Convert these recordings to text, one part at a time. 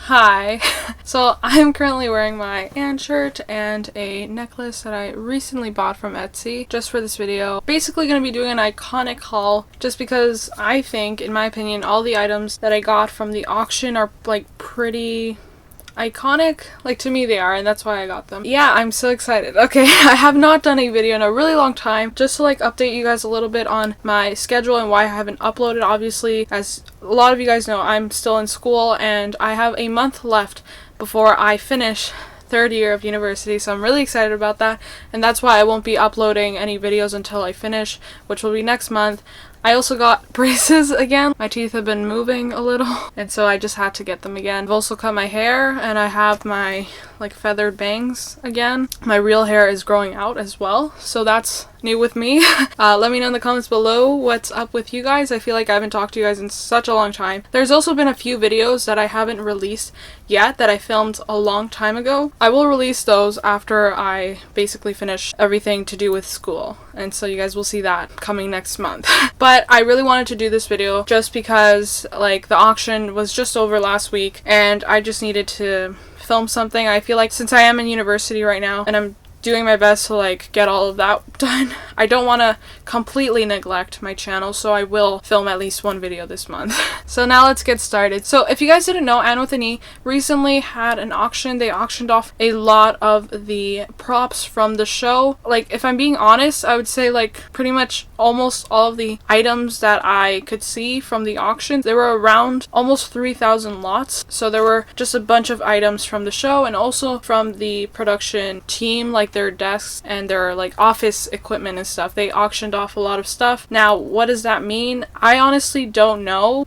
Hi. So I'm currently wearing my Anne shirt and a necklace that I recently bought from Etsy just for this video. Basically going to be doing an iconic haul just because I think, in my opinion, all the items that I got from the auction are like pretty iconic. Like, to me they are, and that's why I got them. Yeah, I'm so excited. Okay, I have not done a video in a really long time, just to like update you guys a little bit on my schedule and why I haven't uploaded. Obviously, as a lot of you guys know, I'm still in school and I have a month left before I finish third year of university, so I'm really excited about that, and that's why I won't be uploading any videos until I finish, which will be next month. I also got braces again. My teeth have been moving a little, and so I just had to get them again. I've also cut my hair, and I have my like feathered bangs again. My real hair is growing out as well, so that's new with me. Let me know in the comments below what's up with you guys. I feel like I haven't talked to you guys in such a long time. There's also been a few videos that I haven't released yet that I filmed a long time ago. I will release those after I basically finish everything to do with school, and so you guys will see that coming next month. But I really wanted to do this video just because like the auction was just over last week and I just needed to film something. I feel like since I am in university right now and I'm doing my best to like get all of that done, I don't want to completely neglect my channel, so I will film at least one video this month. So now let's get started. So if you guys didn't know, Anne with an E recently had an auction. They auctioned off a lot of the props from the show. Like, if I'm being honest, I would say like pretty much almost all of the items that I could see from the auction. There were around almost 3,000 lots, so there were just a bunch of items from the show and also from the production team, like their desks and their like office equipment and stuff. They auctioned off a lot of stuff. Now, what does that mean? I honestly don't know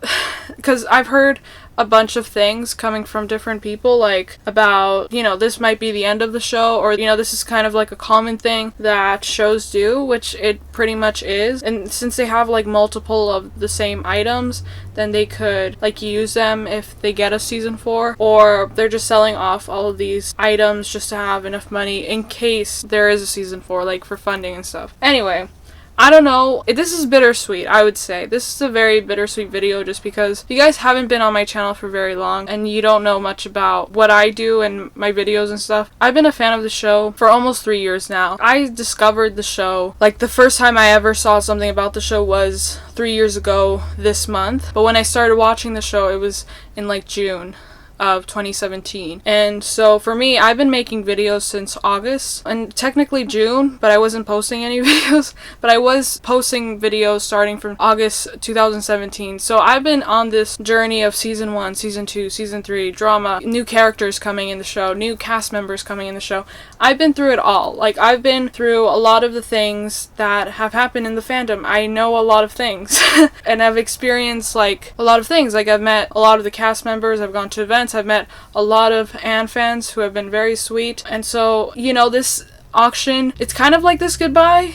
because I've heard a bunch of things coming from different people, like about, you know, this might be the end of the show, or, you know, this is kind of like a common thing that shows do, which it pretty much is. And since they have like multiple of the same items, then they could like use them if they get a season 4, or they're just selling off all of these items just to have enough money in case there is a season 4, like for funding and stuff. Anyway, I don't know. This is bittersweet, I would say. This is a very bittersweet video just because you guys haven't been on my channel for very long and you don't know much about what I do and my videos and stuff. I've been a fan of the show for almost 3 years now. I discovered the show, like the first time I ever saw something about the show was 3 years ago this month. But when I started watching the show, it was in like June of 2017. And so for me, I've been making videos since August and technically June, but I wasn't posting any videos, but I was posting videos starting from August 2017. So I've been on this journey of season 1, season 2, season 3, drama, new characters coming in the show, new cast members coming in the show. I've been through it all. Like, I've been through a lot of the things that have happened in the fandom. I know a lot of things and I've experienced like a lot of things. Like, I've met a lot of the cast members, I've gone to events, I've met a lot of Anne fans who have been very sweet, and so, you know, this auction, it's kind of like this goodbye,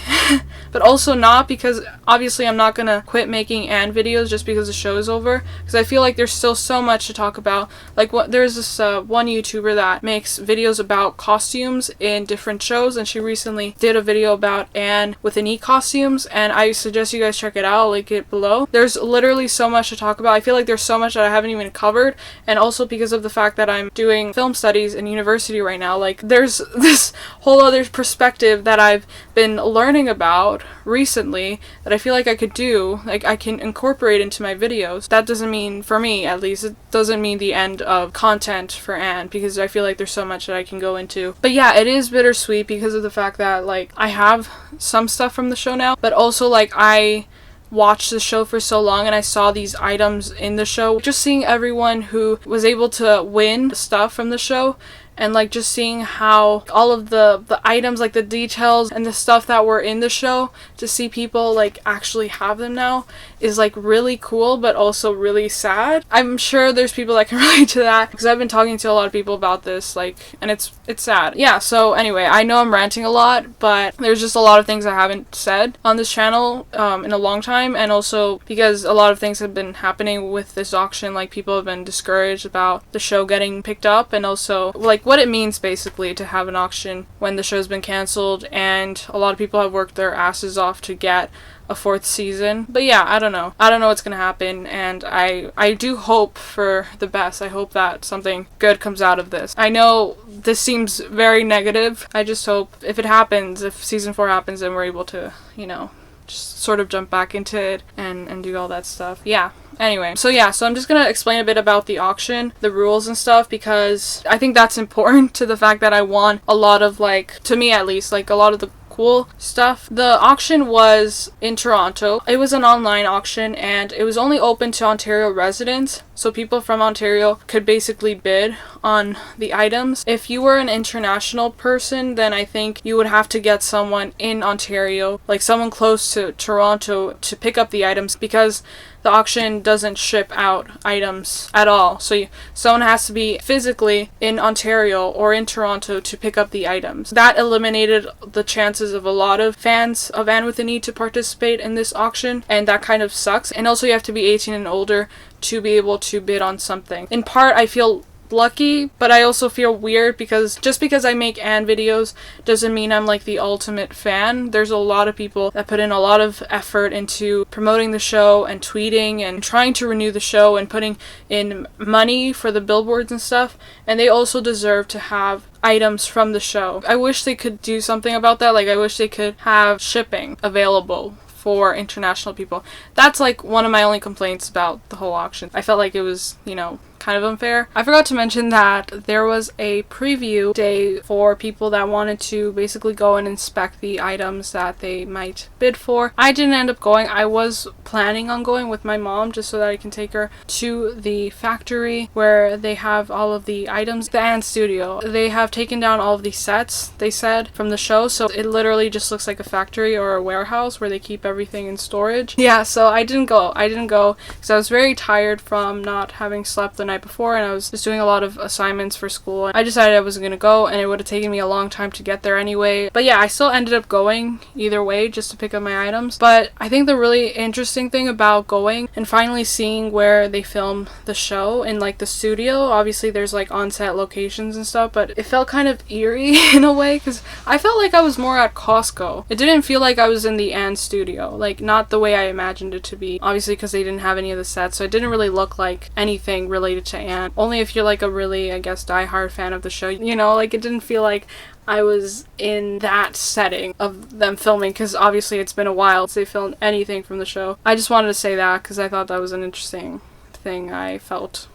but also not, because obviously I'm not gonna quit making Anne videos just because the show is over, because I feel like there's still so much to talk about. Like, there's this one YouTuber that makes videos about costumes in different shows, and she recently did a video about Anne with an E costumes, and I suggest you guys check it out. I'll link it below. There's literally so much to talk about. I feel like there's so much that I haven't even covered, and also because of the fact that I'm doing film studies in university right now, like there's this whole other perspective that I've been learning about recently that I feel like I could do, like I can incorporate into my videos. That doesn't mean, for me at least, it doesn't mean the end of content for Anne, because I feel like there's so much that I can go into. But yeah, it is bittersweet because of the fact that like I have some stuff from the show now, but also like I watched the show for so long and I saw these items in the show. Just seeing everyone who was able to win stuff from the show, and like just seeing how all of the items, like the details and the stuff that were in the show, to see people like actually have them now is like really cool, but also really sad. I'm sure there's people that can relate to that because I've been talking to a lot of people about this, like, and it's sad. Yeah, so anyway, I know I'm ranting a lot, but there's just a lot of things I haven't said on this channel in a long time, and also because a lot of things have been happening with this auction, like people have been discouraged about the show getting picked up, and also like like what it means basically to have an auction when the show's been canceled and a lot of people have worked their asses off to get a 4th season. But yeah, I don't know what's gonna happen, and I do hope for the best. I hope that something good comes out of this. I know this seems very negative. I just hope if it happens, if season 4 happens, then we're able to, you know, just sort of jump back into it and do all that stuff. Yeah. Anyway, so I'm just gonna explain a bit about the auction, the rules and stuff, because I think that's important to the fact that I won a lot of, like, to me at least, like a lot of the cool stuff. The auction was in Toronto. It was an online auction and it was only open to Ontario residents, so people from Ontario could basically bid on the items. If you were an international person, then I think you would have to get someone in Ontario, like someone close to Toronto, to pick up the items, because the auction doesn't ship out items at all. So someone has to be physically in Ontario or in Toronto to pick up the items. That eliminated the chances of a lot of fans of Anne with a Need to participate in this auction, and that kind of sucks. And also you have to be 18 and older to be able to bid on something. In part, I feel lucky, but I also feel weird because just because I make Anne videos doesn't mean I'm like the ultimate fan. There's a lot of people that put in a lot of effort into promoting the show and tweeting and trying to renew the show and putting in money for the billboards and stuff, and they also deserve to have items from the show. I wish they could do something about that. Like, I wish they could have shipping available for international people. That's like one of my only complaints about the whole auction. I felt like it was, you know, kind of unfair. I forgot to mention that there was a preview day for people that wanted to basically go and inspect the items that they might bid for. I didn't end up going. I was planning on going with my mom just so that I can take her to the factory where they have all of the items. The Anne studio. They have taken down all of the sets, they said, from the show, so it literally just looks like a factory or a warehouse where they keep everything in storage. Yeah, so I didn't go because I was very tired from not having slept the night before, and I was just doing a lot of assignments for school. I decided I wasn't gonna go, and it would have taken me a long time to get there anyway. But yeah, I still ended up going either way just to pick up my items. But I think the really interesting thing about going and finally seeing where they film the show in like the studio, obviously there's like on-set locations and stuff, but it felt kind of eerie in a way because I felt like I was more at Costco. It didn't feel like I was in the Anne studio, like not the way I imagined it to be, obviously because they didn't have any of the sets, so it didn't really look like anything related to Anne. Only if you're like a really, I guess, diehard fan of the show, you know, like it didn't feel like I was in that setting of them filming, because obviously it's been a while since they filmed anything from the show. I just wanted to say that because I thought that was an interesting thing I felt.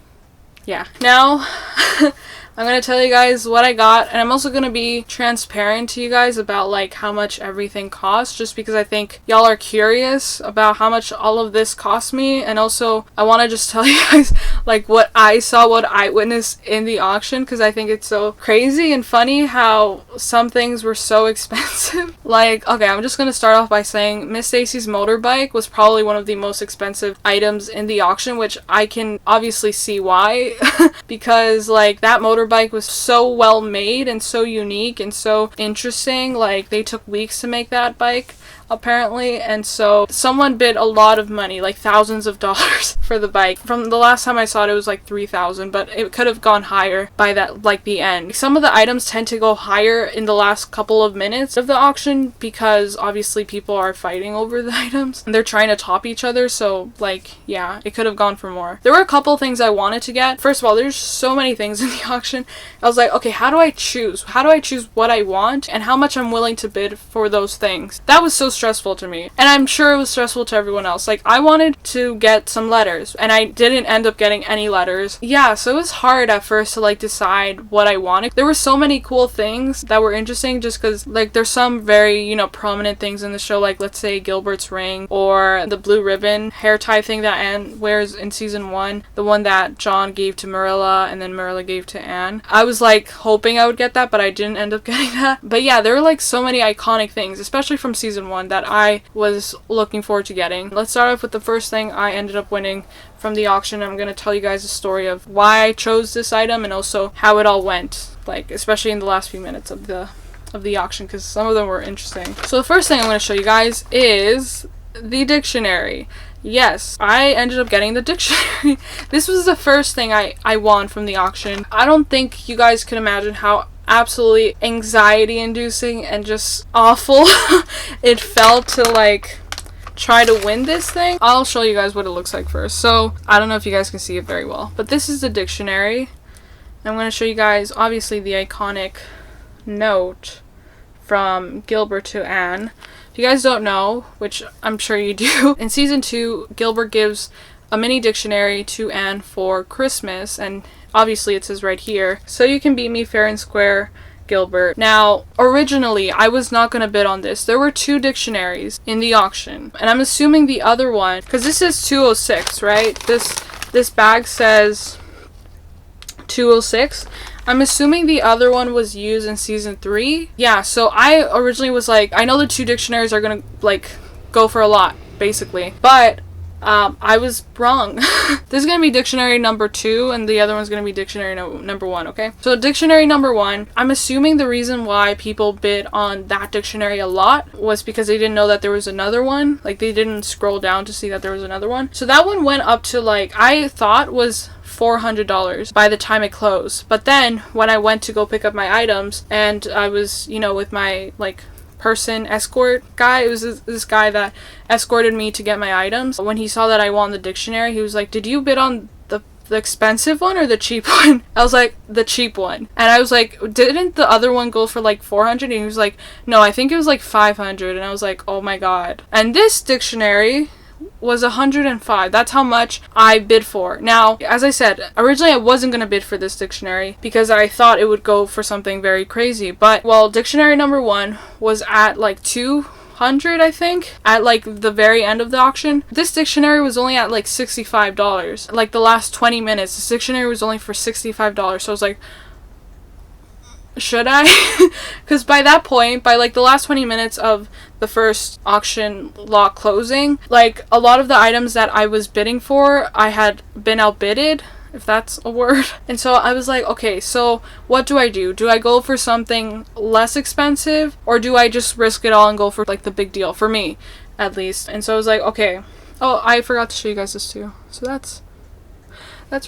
Yeah. Now I'm gonna tell you guys what I got, and I'm also gonna be transparent to you guys about like how much everything costs, just because I think y'all are curious about how much all of this cost me. And also I want to just tell you guys like what I saw, what I witnessed in the auction, because I think it's so crazy and funny how some things were so expensive. Like, okay, I'm just gonna start off by saying Miss Stacy's motorbike was probably one of the most expensive items in the auction, which I can obviously see why because like that motorbike was so well made and so unique and so interesting. Like, they took weeks to make that bike apparently, and so someone bid a lot of money, like thousands of dollars for the bike. From the last time I saw it, it was like 3,000, but it could have gone higher by that, like the end. Some of the items tend to go higher in the last couple of minutes of the auction because obviously people are fighting over the items and they're trying to top each other, so like, yeah, it could have gone for more. There were a couple things I wanted to get. First of all, there's so many things in the auction. I was like, okay, how do I choose what I want and how much I'm willing to bid for those things? That was so stressful to me, and I'm sure it was stressful to everyone else. Like, I wanted to get some letters and I didn't end up getting any letters. Yeah, so it was hard at first to like decide what I wanted. There were so many cool things that were interesting just because like there's some very, you know, prominent things in the show, like let's say Gilbert's ring or the blue ribbon hair tie thing that Anne wears in season 1, the one that John gave to Marilla and then Marilla gave to Anne. I was like hoping I would get that, but I didn't end up getting that. But yeah, there were like so many iconic things, especially from season 1, that I was looking forward to getting. Let's start off with the first thing I ended up winning from the auction. I'm going to tell you guys a story of why I chose this item and also how it all went, like especially in the last few minutes of the auction, because some of them were interesting. So the first thing I'm going to show you guys is the dictionary. yes, I ended up getting the dictionary. This was the first thing I won from the auction. I don't think you guys can imagine how absolutely anxiety inducing and just awful it felt to like try to win this thing. I'll show you guys what it looks like first. So I don't know if you guys can see it very well, but this is the dictionary. I'm going to show you guys obviously the iconic note from Gilbert to Anne. If you guys don't know, which I'm sure you do, in season 2 Gilbert gives a mini dictionary to Anne for Christmas, and obviously it says right here, "So you can beat me fair and square, Gilbert." Now, originally, I was not going to bid on this. There were 2 dictionaries in the auction, and I'm assuming the other one, because this is 206, right? This bag says 206. I'm assuming the other one was used in season 3. Yeah, so I originally was like, I know the 2 dictionaries are going to, like, go for a lot, basically. But I was wrong. This is going to be dictionary number 2, and the other one's going to be dictionary number 1, okay? So dictionary number 1, I'm assuming the reason why people bid on that dictionary a lot was because they didn't know that there was another one. Like, they didn't scroll down to see that there was another one. So that one went up to, like, I thought was $400 by the time it closed. But then when I went to go pick up my items, and I was, you know, with my, like, person escort guy, it was this guy that escorted me to get my items. When he saw that I won the dictionary, he was like, "Did you bid on the expensive one or the cheap one?" I was like, "The cheap one." And I was like, "Didn't the other one go for like 400?" And he was like, "No, I think it was like 500." And I was like, "Oh my god." And this dictionary was 105. That's how much I bid for. Now, as I said, originally I wasn't going to bid for this dictionary because I thought it would go for something very crazy. But, well, dictionary number 1 was at like 200, I think, at like the very end of the auction. This dictionary was only at like $65. Like the last 20 minutes, this dictionary was only for $65. So I was like, should I? Because by that point, by like the last 20 minutes of the first auction lot closing, like a lot of the items that I was bidding for, I had been outbidded, if that's a word. And so I was like, okay, so what do? Do I go for something less expensive, or do I just risk it all and go for like the big deal, for me at least? And so I was like, okay. Oh, I forgot to show you guys this too. So that's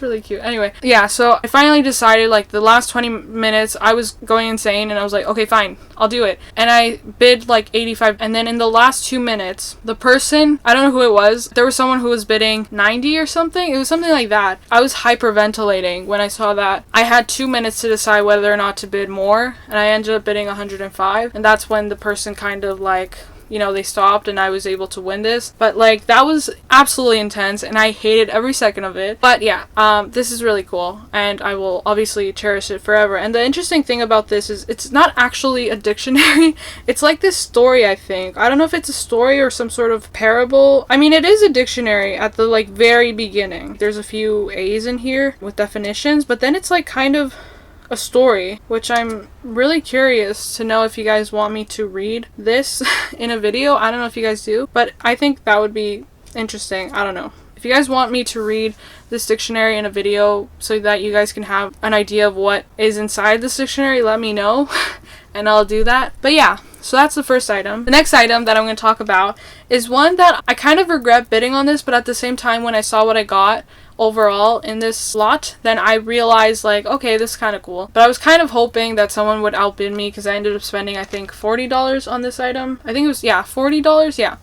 really cute. Anyway, yeah, so I finally decided, like, the last 20 minutes, I was going insane, and I was like, okay, fine, I'll do it. And I bid, like, 85, and then in the last 2 minutes, the person, I don't know who it was, there was someone who was bidding 90 or something. It was something like that. I was hyperventilating when I saw that. I had 2 minutes to decide whether or not to bid more, and I ended up bidding 105, and that's when the person kind of, like, you know, they stopped and I was able to win this. But like, that was absolutely intense and I hated every second of it. But yeah, this is really cool and I will obviously cherish it forever. And the interesting thing about this is it's not actually a dictionary. It's like this story, I think. I don't know if it's a story or some sort of parable. I mean, it is a dictionary at the like very beginning. There's a few A's in here with definitions, but then it's like kind of a story, which I'm really curious to know if you guys want me to read this in a video. I don't know if you guys do, but I think that would be interesting. I don't know. If you guys want me to read this dictionary in a video so that you guys can have an idea of what is inside this dictionary, let me know and I'll do that. But yeah, so that's the first item. The next item that I'm going to talk about is one that I kind of regret bidding on this, but at the same time when I saw what I got overall in this lot, then I realized like, okay, this is kind of cool. But I was kind of hoping that someone would outbid me because I ended up spending I think $40 on this item. I think it was, yeah, $40, yeah.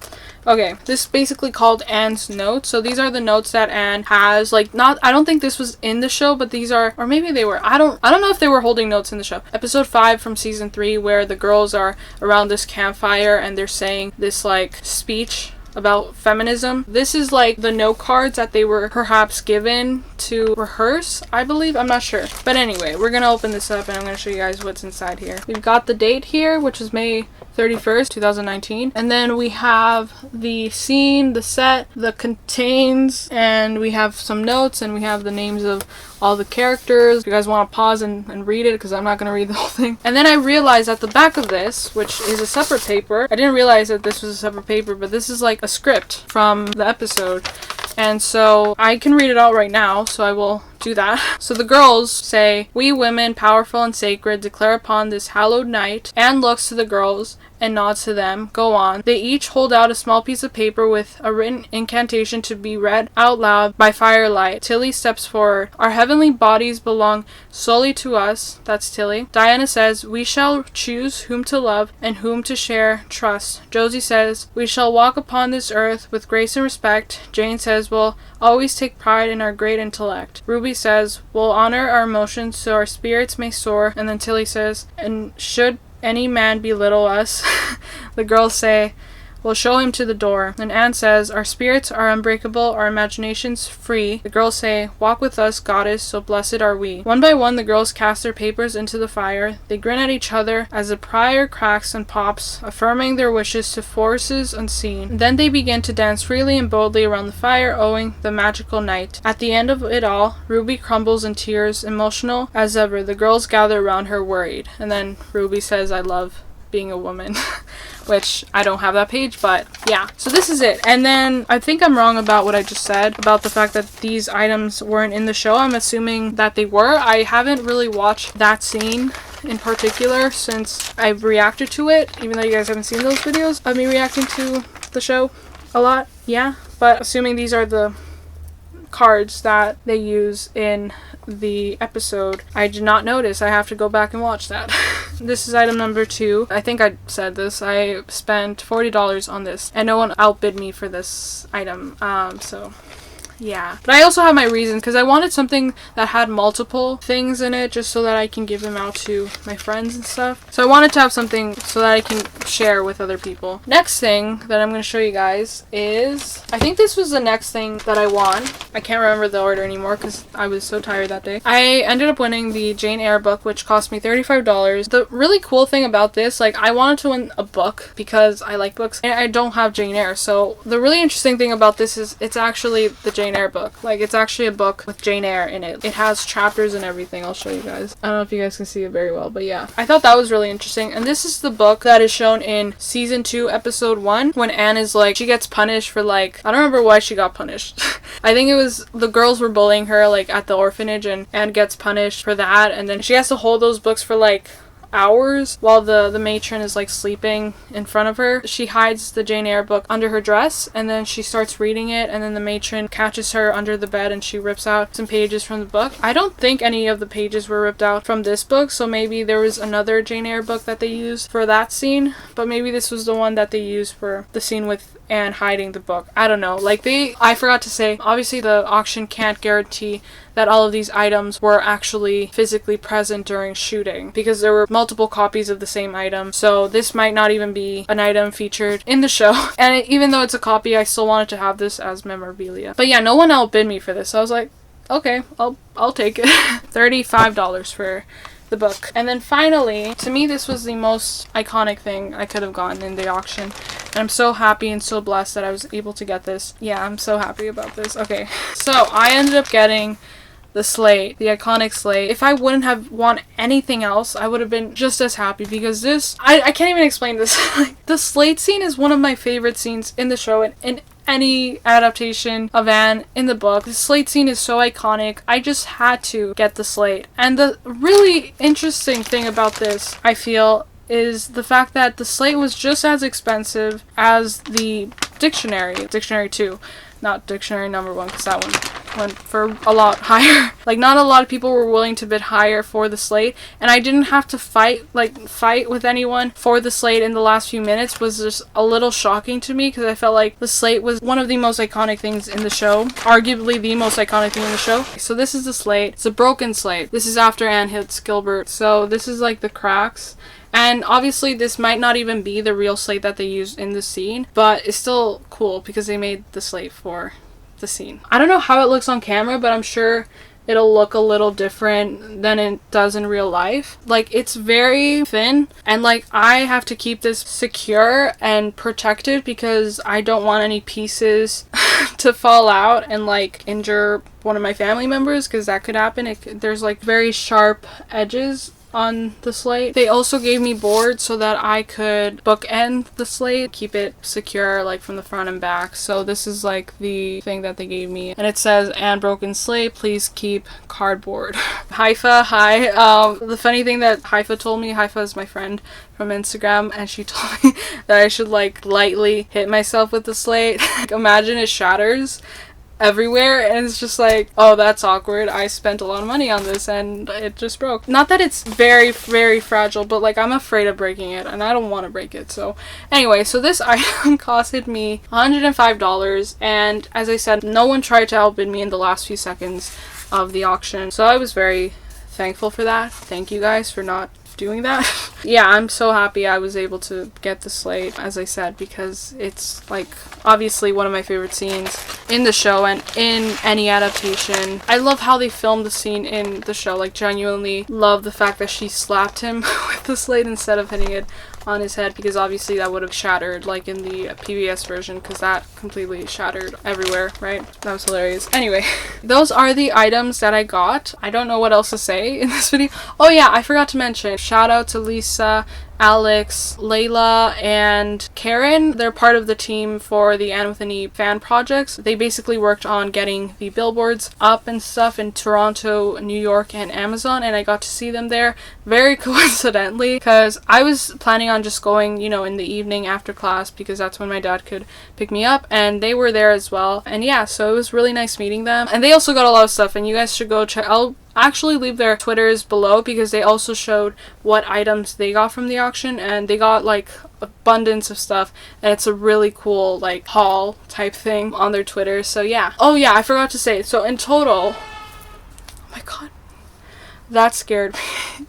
Okay, this is basically called Anne's notes. So these are the notes that Anne has. Like, not, I don't think this was in the show, but these are, or maybe they were. I don't know if they were holding notes in the show. Episode 5 from season 3, where the girls are around this campfire and they're saying this like speech about feminism. This is like the note cards that they were perhaps given to rehearse, I believe. I'm not sure. But anyway, we're gonna open this up and I'm gonna show you guys what's inside here. We've got the date here, which is May 31st, 2019. And then we have the scene, the set, the contains, and we have some notes and we have the names of all the characters. If you guys want to pause and read it, because I'm not going to read the whole thing. And then I realized at the back of this, which is a separate paper, I didn't realize that this was a separate paper, but this is like a script from the episode. And so I can read it out right now, so I will do that. So the girls say, "We women, powerful and sacred, declare upon this hallowed night," Anne looks to the girls and nods to them. Go on. They each hold out a small piece of paper with a written incantation to be read out loud by firelight. Tilly steps forward. Our heavenly bodies belong solely to us. That's Tilly. Diana says, we shall choose whom to love and whom to share trust. Josie says, we shall walk upon this earth with grace and respect. Jane says, we'll always take pride in our great intellect. Ruby says, we'll honor our emotions so our spirits may soar. And then Tilly says, and should any man belittle us, the girls say, we'll show him to the door. And Anne says, our spirits are unbreakable, our imaginations free. The girls say, walk with us, goddess, so blessed are we. One by one, the girls cast their papers into the fire. They grin at each other as the pyre cracks and pops, affirming their wishes to forces unseen. Then they begin to dance freely and boldly around the fire, owing the magical night. At the end of it all, Ruby crumbles in tears, emotional as ever. The girls gather around her, worried. And then Ruby says, I love being a woman. Which I don't have that page, but yeah. So this is it. And then I think I'm wrong about what I just said about the fact that these items weren't in the show. I'm assuming that they were. I haven't really watched that scene in particular since I've reacted to it, even though you guys haven't seen those videos of me reacting to the show a lot. Yeah, but assuming these are the cards that they use in the episode, I did not notice. I have to go back and watch that. This is item number 2. I think I said this. I spent $40 on this and no one outbid me for this item. So yeah, but I also have my reasons because I wanted something that had multiple things in it just so that I can give them out to my friends and stuff. So I wanted to have something so that I can share with other people. Next thing that I'm going to show you guys is, I think this was the next thing that I won. I can't remember the order anymore because I was so tired that day. I ended up winning the Jane Eyre book, which cost me $35. The really cool thing about this, like, I wanted to win a book because I like books and I don't have Jane Eyre. So the really interesting thing about this is it's actually the Jane Eyre book. Like, it's actually a book with Jane Eyre in it. It has chapters and everything. I'll show you guys. I don't know if you guys can see it very well, but yeah. I thought that was really interesting. And this is the book that is shown in season 2, episode 1, when Anne is like, she gets punished for, like, I don't remember why she got punished. I think it was the girls were bullying her, like, at the orphanage, and Anne gets punished for that, and then she has to hold those books for, like, hours while the matron is like sleeping in front of her. She hides the Jane Eyre book under her dress and then she starts reading it, and then the matron catches her under the bed and she rips out some pages from the book. I don't think any of the pages were ripped out from this book, so maybe there was another Jane Eyre book that they used for that scene, but maybe this was the one that they used for the scene with Anne hiding the book. I don't know. Like, I forgot to say, obviously the auction can't guarantee that all of these items were actually physically present during shooting because there were multiple copies of the same item, so this might not even be an item featured in the show. And even though it's a copy, I still wanted to have this as memorabilia. But yeah, no one outbid me for this, so I was like, okay, I'll take it. $35 for the book. And then finally, to me, this was the most iconic thing I could have gotten in the auction. And I'm so happy and so blessed that I was able to get this. Yeah, I'm so happy about this. Okay, so I ended up getting the slate, the iconic slate. If I wouldn't have won anything else, I would have been just as happy because this, I can't even explain this. The slate scene is one of my favorite scenes in the show and in any adaptation of Anne in the book. The slate scene is so iconic. I just had to get the slate. And the really interesting thing about this, I feel, is the fact that the slate was just as expensive as the dictionary. Dictionary 2. Not dictionary number 1, because that one went for a lot higher. Like, not a lot of people were willing to bid higher for the slate, and I didn't have to fight with anyone for the slate in the last few minutes. Was just a little shocking to me because I felt like the slate was one of the most iconic things in the show, arguably the most iconic thing in the show. So this is the slate. It's a broken slate. This is after Anne hits Gilbert, so this is like the cracks. And obviously this might not even be the real slate that they used in the scene, but it's still cool because they made the slate for the scene. I don't know how it looks on camera, but I'm sure it'll look a little different than it does in real life. Like, it's very thin, and like, I have to keep this secure and protected because I don't want any pieces to fall out and like injure one of my family members, because that could happen. There's like very sharp edges on the slate. They also gave me boards so that I could bookend the slate, keep it secure like from the front and back. So this is like the thing that they gave me, and it says, "And broken slate, please keep cardboard." Haifa, hi. The funny thing that Haifa told me, Haifa is my friend from Instagram, and she told me that I should like lightly hit myself with the slate. Imagine it shatters everywhere, and it's just like, oh, that's awkward. I spent a lot of money on this and it just broke. Not that it's very, very fragile, but like I'm afraid of breaking it and I don't want to break it. So anyway, so this item costed me $105, and as I said, no one tried to outbid me in the last few seconds of the auction, so I was very thankful for that. Thank you guys for not doing that. Yeah, I'm so happy I was able to get the slate, as I said, because it's like obviously one of my favorite scenes in the show and in any adaptation. I love how they filmed the scene in the show, like genuinely love the fact that she slapped him with the slate instead of hitting it on his head, because obviously that would have shattered like in the PBS version, because that completely shattered everywhere, right? That was hilarious. Anyway, those are the items that I got. I don't know what else to say in this video. Oh yeah, I forgot to mention, shout out to Lisa, Alex, Layla, and Karen. They're part of the team for the Anne with an E fan projects. They basically worked on getting the billboards up and stuff in Toronto, New York, and Amazon, and I got to see them there very coincidentally, because I was planning on just going, you know, in the evening after class, because that's when my dad could pick me up, and they were there as well. And yeah, so it was really nice meeting them, and they also got a lot of stuff, and you guys should go check. I'll actually leave their Twitters below, because they also showed what items they got from the auction, and they got like abundance of stuff, and it's a really cool like haul type thing on their Twitter. So yeah. Oh yeah, I forgot to say, so in total, oh my god, that scared me.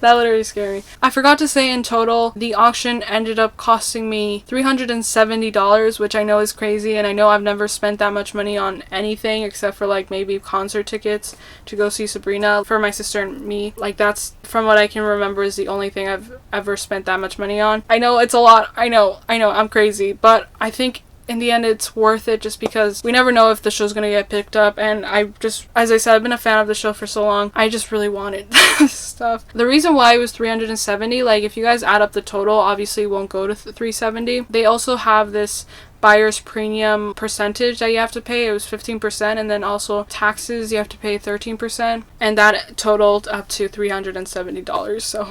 That literally scared me. I forgot to say, in total, the auction ended up costing me $370, which I know is crazy, and I know I've never spent that much money on anything except for like maybe concert tickets to go see Sabrina for my sister and me. Like that's, from what I can remember, is the only thing I've ever spent that much money on. I know it's a lot. I know, I'm crazy, but I think in the end it's worth it, just because we never know if the show's gonna get picked up, and I just, as I said, I've been a fan of the show for so long, I just really wanted this stuff. The reason why it was $370, like if you guys add up the total, obviously it won't go to $370. They also have this buyer's premium percentage that you have to pay. It was 15%, and then also taxes you have to pay 13%, and that totaled up to $370. So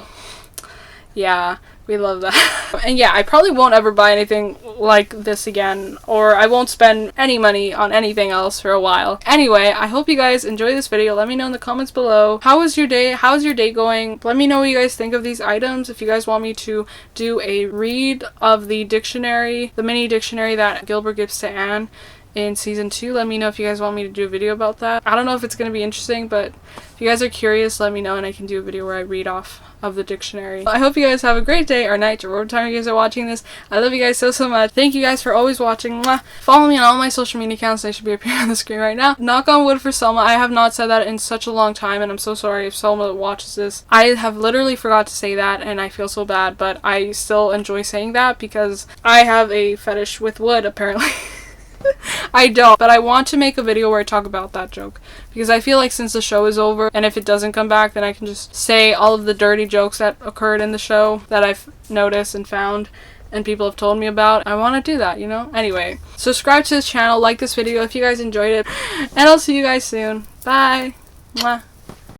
yeah, we love that. And yeah, I probably won't ever buy anything like this again, or I won't spend any money on anything else for a while. Anyway, I hope you guys enjoy this video. Let me know in the comments below. How was your day? How's your day going? Let me know what you guys think of these items. If you guys want me to do a read of the dictionary, the mini dictionary that Gilbert gives to Anne in season 2, let me know if you guys want me to do a video about that. I don't know if it's going to be interesting, but if you guys are curious, let me know and I can do a video where I read off of the dictionary. I hope you guys have a great day or night or whatever time you guys are watching this. I love you guys so much. Thank you guys for always watching. Mwah. Follow me on all my social media accounts. They should be appearing on the screen right now. Knock on wood for Selma. I have not said that in such a long time, and I'm so sorry if Selma watches this. I have literally forgot to say that, and I feel so bad, but I still enjoy saying that because I have a fetish with wood, apparently. I don't, but I want to make a video where I talk about that joke, because I feel like since the show is over, and if it doesn't come back, then I can just say all of the dirty jokes that occurred in the show that I've noticed and found and people have told me about. I want to do that, you know? Anyway, subscribe to this channel, like this video if you guys enjoyed it, and I'll see you guys soon. Bye! Mwah.